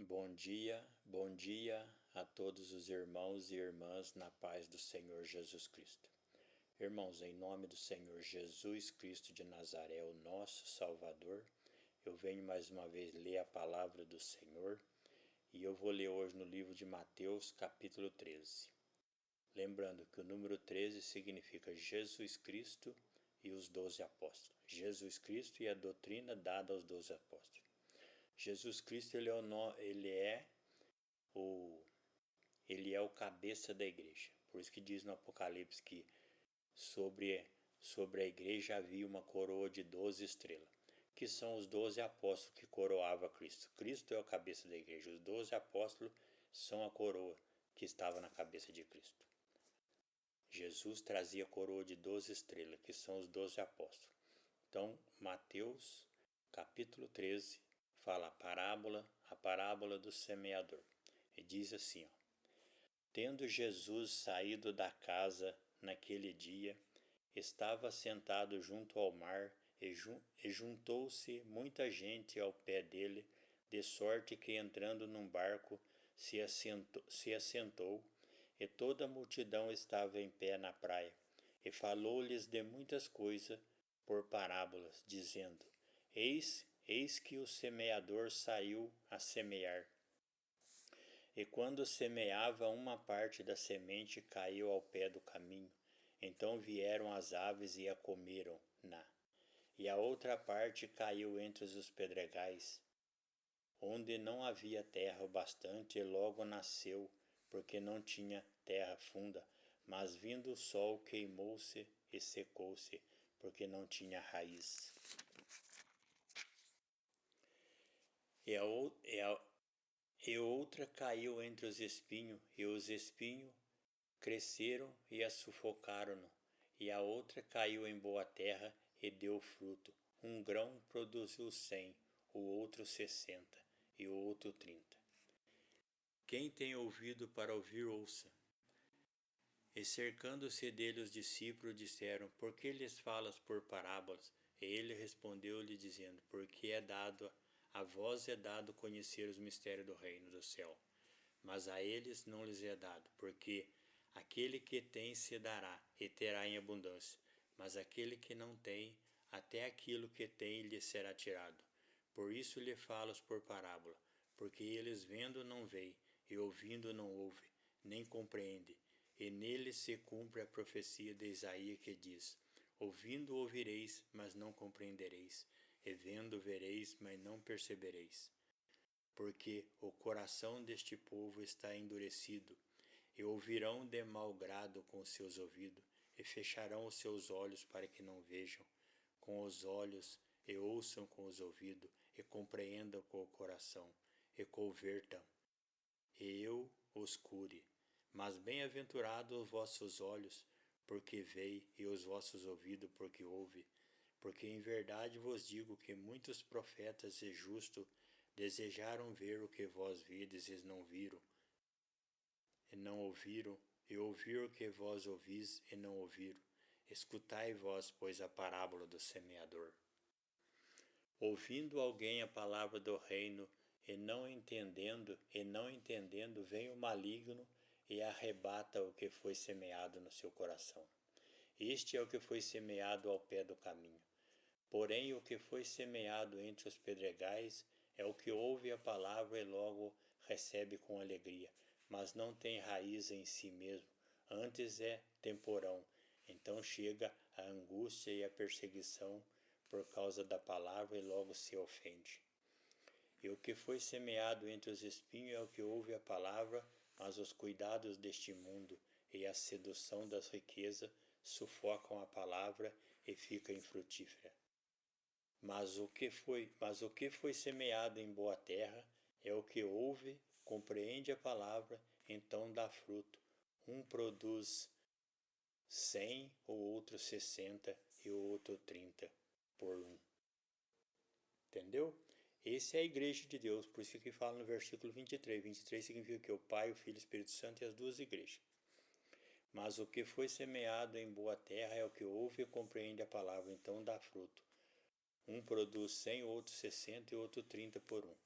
Bom dia a todos os irmãos e irmãs na paz do Senhor Jesus Cristo. Irmãos, em nome do Senhor Jesus Cristo de Nazaré, o nosso Salvador, eu venho mais uma vez ler a palavra do Senhor e eu vou ler hoje no livro de Mateus, capítulo 13. Lembrando que o número 13 significa Jesus Cristo e os 12 apóstolos. Jesus Cristo e a doutrina dada aos 12 apóstolos. Jesus Cristo ele é o cabeça da igreja. Por isso que diz no Apocalipse que sobre a igreja havia uma coroa de 12 estrelas, que são os 12 apóstolos que coroavam Cristo. Cristo é o cabeça da igreja. Os 12 apóstolos são a coroa que estava na cabeça de Cristo. Jesus trazia a coroa de 12 estrelas, que são os 12 apóstolos. Então, Mateus, capítulo 13, fala a parábola do semeador. E diz assim, ó: Tendo Jesus saído da casa naquele dia, estava sentado junto ao mar e juntou-se muita gente ao pé dele, de sorte que entrando num barco se assentou, e toda a multidão estava em pé na praia, e falou-lhes de muitas coisas por parábolas, dizendo: Eis que o semeador saiu a semear. E quando semeava, uma parte da semente caiu ao pé do caminho. Então vieram as aves e a comeram-na. E a outra parte caiu entre os pedregais, onde não havia terra o bastante, e logo nasceu, porque não tinha terra funda. Mas vindo o sol, queimou-se e secou-se, porque não tinha raiz. E outra caiu entre os espinhos, e os espinhos cresceram e a sufocaram-no. E a outra caiu em boa terra e deu fruto. Um grão produziu 100, o outro 60 e o outro 30. Quem tem ouvido para ouvir, ouça. E cercando-se dele os discípulos disseram: Por que lhes falas por parábolas? E ele respondeu-lhe dizendo: Porque a vós é dado conhecer os mistérios do reino do céu, mas a eles não lhes é dado, porque aquele que tem se dará e terá em abundância, mas aquele que não tem, até aquilo que tem lhe será tirado. Por isso lhe falas por parábola, porque eles vendo não veem, e ouvindo não ouvem, nem compreendem. E nele se cumpre a profecia de Isaías que diz: Ouvindo ouvireis, mas não compreendereis, e vendo vereis, mas não percebereis. Porque o coração deste povo está endurecido, e ouvirão de mau grado com os seus ouvidos, e fecharão os seus olhos para que não vejam com os olhos, e ouçam com os ouvidos, e compreendam com o coração, e convertam, e eu os cure. Mas bem-aventurados os vossos olhos, porque veem, e os vossos ouvidos, porque ouvem. Porque em verdade vos digo que muitos profetas e justos desejaram ver o que vós vides e não viram, e não ouviram, e ouvir o que vós ouvis e não ouviram. Escutai vós, pois, a parábola do semeador. Ouvindo alguém a palavra do reino e não entendendo, vem o maligno e arrebata o que foi semeado no seu coração. Este é o que foi semeado ao pé do caminho. Porém, o que foi semeado entre os pedregais é o que ouve a palavra e logo recebe com alegria, mas não tem raiz em si mesmo, antes é temporão. Então chega a angústia e a perseguição por causa da palavra e logo se ofende. E o que foi semeado entre os espinhos é o que ouve a palavra, mas os cuidados deste mundo e a sedução das riquezas sufocam a palavra e fica infrutífera. Mas o que foi semeado em boa terra é o que ouve, compreende a palavra, então dá fruto. Um produz 100, o outro 60 e o outro 30 por um. Entendeu? Essa é a igreja de Deus, por isso que fala no versículo 23. 23 significa que o Pai, o Filho e o Espírito Santo e as duas igrejas. Mas o que foi semeado em boa terra é o que ouve e compreende a palavra, então dá fruto. Um produz 100, outro 60 e outro 30 por um.